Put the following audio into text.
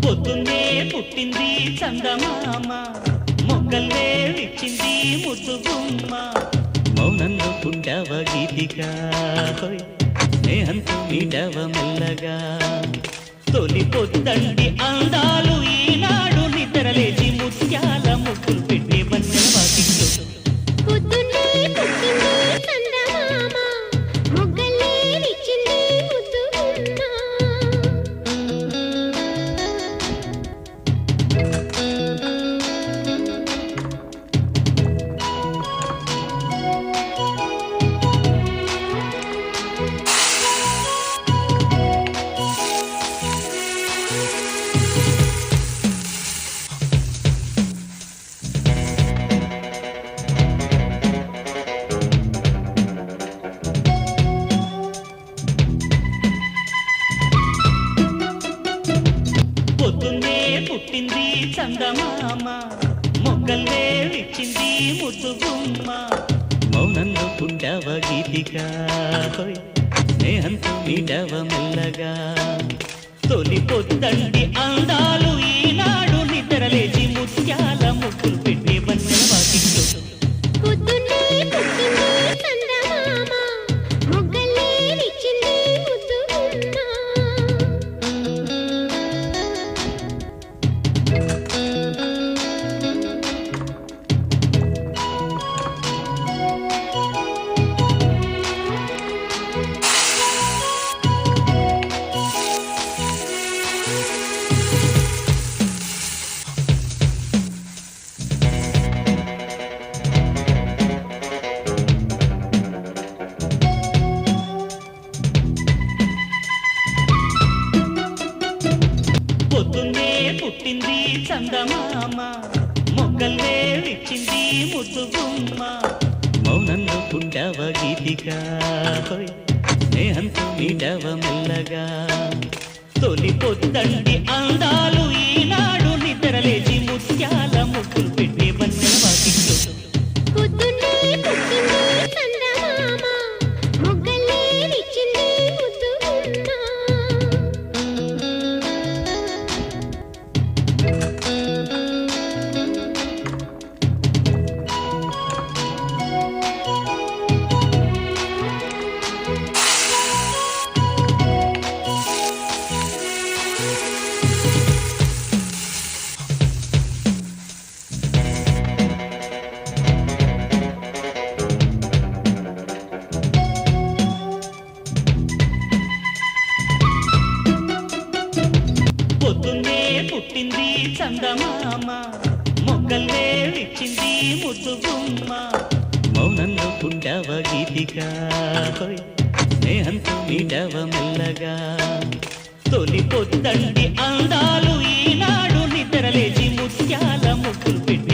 పొద్దున్నే పుట్టింది చందమామ, మొగ్గల్లే విచ్చింది ముద్దు గుమ్మ. మౌనంలో పుట్టావ గీతిగా, స్నేహంతో మీటవ మెల్లగా. తొలి పొద్దండి అందాలు ఈనాడు నిద్రలేచి ముత్యాల ముక్కులు పెట్టి వన్నెల వాకిట్లో. పొద్దున్నే పుట్టింది చందమామ, మొగ్గల్లే విచ్చింది ముద్దు గుమ్మ. పొద్దున్నే పుట్టింది చందమామ, మొగ్గల్లే విచ్చింది ముద్దు గుమ్మ. మౌనంలో పుట్టావ గీతిగా, స్నేహంతో మీటవ మెల్లగా. తొలి పొద్దండి అందాలు ఈనాడు నిద్రలేచి ముత్యాల ముక్కులు పెట్టి వన్నెల వాకిట్లో. పొద్దున్నే పుట్టింది చందమామ, మొగ్గల్లే విచ్చింది ముద్దు గుమ్మ. పొద్దున్నే పుట్టింది చందమామ, మొగ్గల్లే విచ్చింది ముద్దు గుమ్మ. మౌనంలో పుట్టావ గీతిగా, స్నేహంతో మీటవ మెల్లగా. తొలి పొద్దండి అందాలు ఈనాడు నిద్రలేచి ముత్యాల ముక్కులు పెట్టి వన్నెల వాకిట్లో. పొద్దున్నే పుట్టింది చందమామ, మొగ్గల్లే విచ్చింది ముద్దు గుమ్మ. పొద్దున్నే పుట్టింది చందమామ, మొగ్గల్లే విచ్చింది ముద్దు గుమ్మ. మౌనంలో పుట్టావ గీతిగా, స్నేహంతో మీటవ మెల్లగా. తొలి పొద్దండి అందాలు ఈనాడు నిద్రలేచి ముత్యాల ముక్కులు పెట్టి